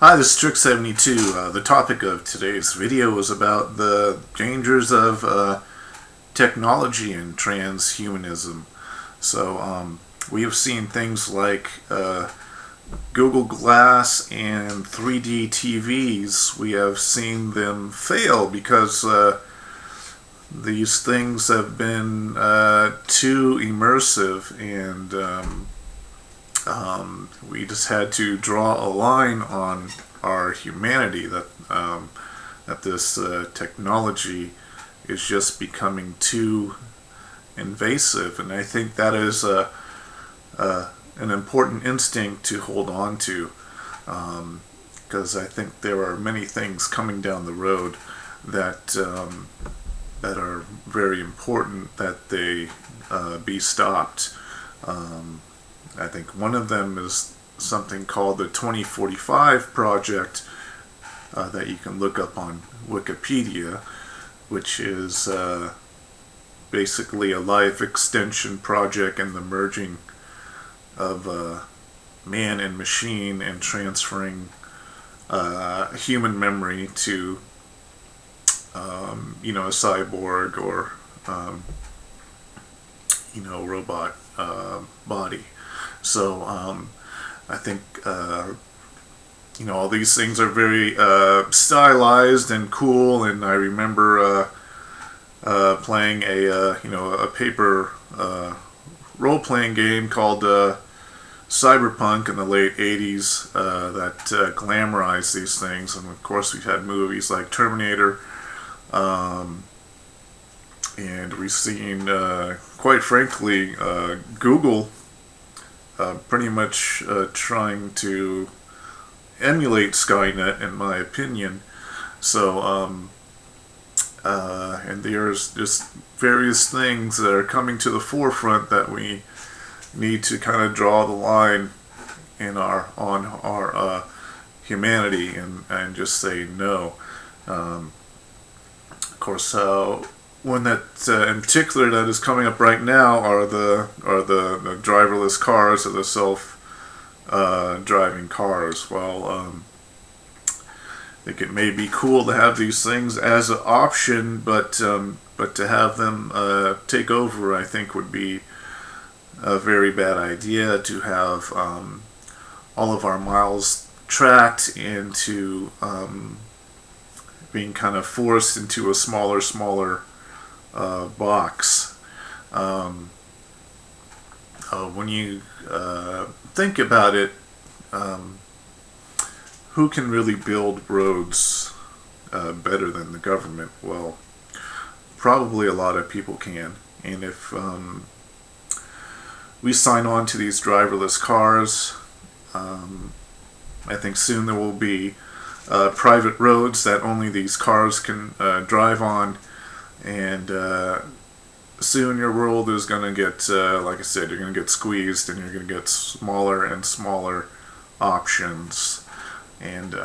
Hi, this is Trick72. The topic of today's video is about the dangers of technology and transhumanism. So, we have seen things like Google Glass and 3D TVs. We have seen them fail because these things have been too immersive, and we just had to draw a line on our humanity that this technology is just becoming too invasive, and I think that is an important instinct to hold on to, because I think there are many things coming down the road that that are very important that they be stopped. I think one of them is something called the 2045 project that you can look up on Wikipedia, which is basically a life extension project and the merging of man and machine and transferring human memory to a cyborg or robot body. So I think all these things are very stylized and cool, and I remember playing a paper role-playing game called Cyberpunk in the late 80s that glamorized these things, and of course we've had movies like Terminator, and we've seen, quite frankly, Google pretty much trying to emulate Skynet, in my opinion. So, and there's just various things that are coming to the forefront that we need to kind of draw the line on our humanity and just say no. Of course, one that in particular that is coming up right now are the driverless cars or the self driving cars. Well, I think it may be cool to have these things as an option, but to have them take over, I think, would be a very bad idea. To have all of our miles tracked into being kind of forced into a smaller box. When you think about it, who can really build roads better than the government? Well, probably a lot of people can. And if we sign on to these driverless cars, I think soon there will be private roads that only these cars can drive on. And soon your world is going to get, like I said, you're going to get squeezed, and you're going to get smaller and smaller options. And there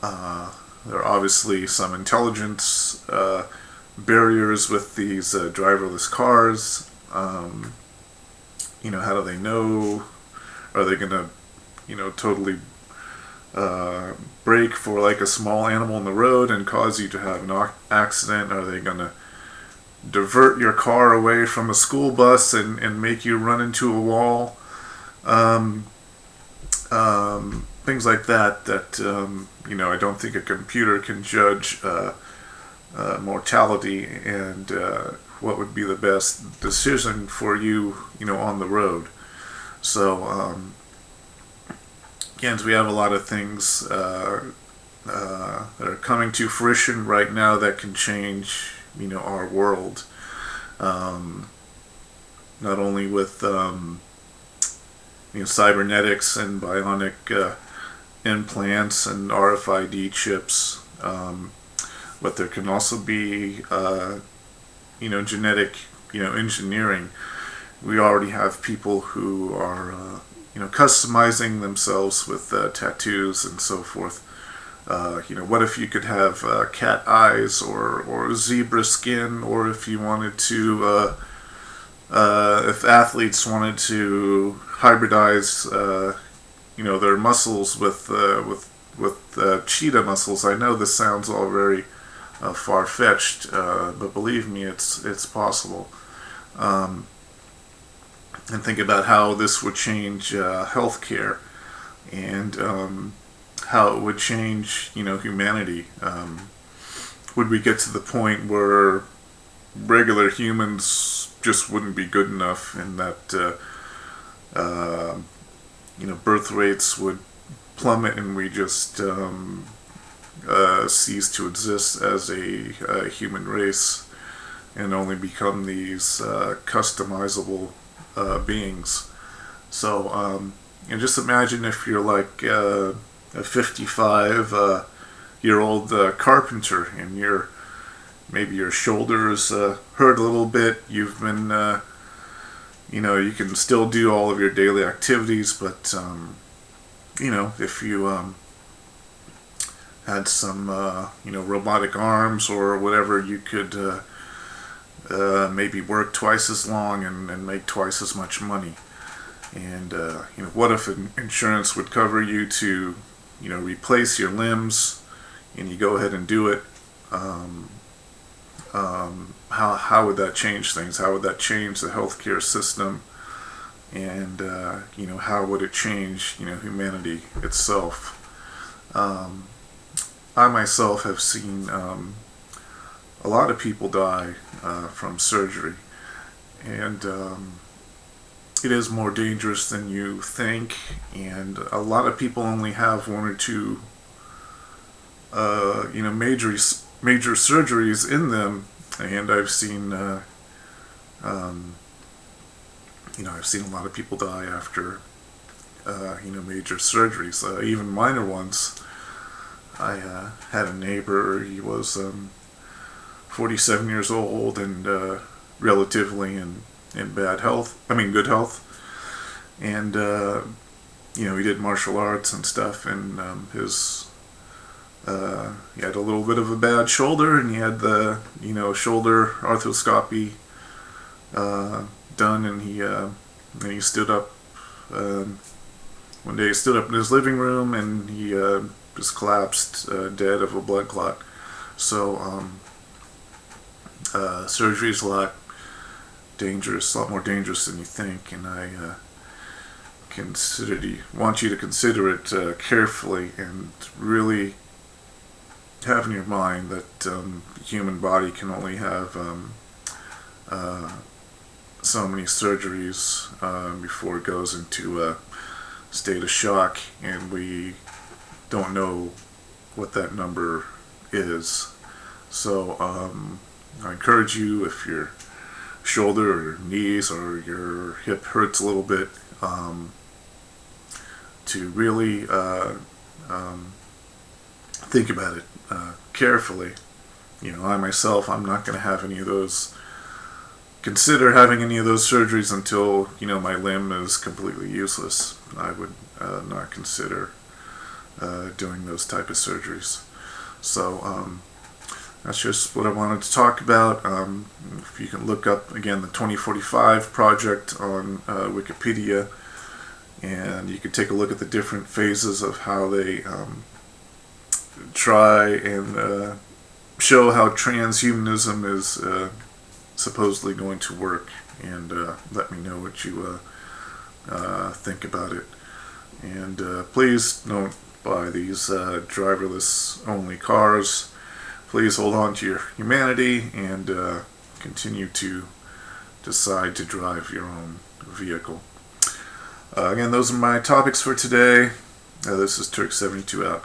are obviously some intelligence barriers with these driverless cars. How do they know? Are they going to, totally brake for like a small animal in the road and cause you to have an accident? Are they going to divert your car away from a school bus and make you run into a wall? Things like that I don't think a computer can judge mortality and what would be the best decision for you, on the road. So again, we have a lot of things that are coming to fruition right now that can change, our world. Not only with cybernetics and bionic implants and RFID chips, but there can also be, genetic, engineering. We already have people who are customizing themselves with tattoos and so forth. What if you could have cat eyes or zebra skin, or if you wanted to if athletes wanted to hybridize their muscles with cheetah muscles. I know this sounds all very far-fetched, but believe me, it's possible. And think about how this would change healthcare, and how it would change, humanity. Would we get to the point where regular humans just wouldn't be good enough, and that birth rates would plummet, and we just cease to exist as a human race, and only become these customizable beings? So, and just imagine if you're like a 55-year-old carpenter, and maybe your shoulders hurt a little bit. You've been, you can still do all of your daily activities, but if you had some, robotic arms or whatever, you could maybe work twice as long and make twice as much money. And what if insurance would cover you to replace your limbs, and you go ahead and do it? How would that change things? How would that change the healthcare system? And how would it change humanity itself? I myself have seen a lot of people die from surgery, and it is more dangerous than you think. And a lot of people only have one or two major surgeries in them, and I've seen I've seen a lot of people die after major surgeries, even minor ones. I had a neighbor. He was 47 years old and relatively in good health, and he did martial arts and stuff, and he had a little bit of a bad shoulder, and he had the shoulder arthroscopy done, and he stood up one day. He stood up in his living room, and he just collapsed dead of a blood clot. So surgery is a lot more dangerous than you think, and I want you to consider it carefully, and really have in your mind that the human body can only have so many surgeries before it goes into a state of shock, and we don't know what that number is. So I encourage you, if your shoulder or knees or your hip hurts a little bit, to really think about it carefully. I myself, I'm not going to have any of those, consider having any of those surgeries until, my limb is completely useless. I would not consider doing those type of surgeries. So that's just what I wanted to talk about. If you can look up, again, the 2045 project on Wikipedia, and you can take a look at the different phases of how they try and show how transhumanism is supposedly going to work, and let me know what you think about it. And please don't buy these driverless only cars. Please hold on to your humanity, and continue to decide to drive your own vehicle. Again, those are my topics for today. This is Turk72 out.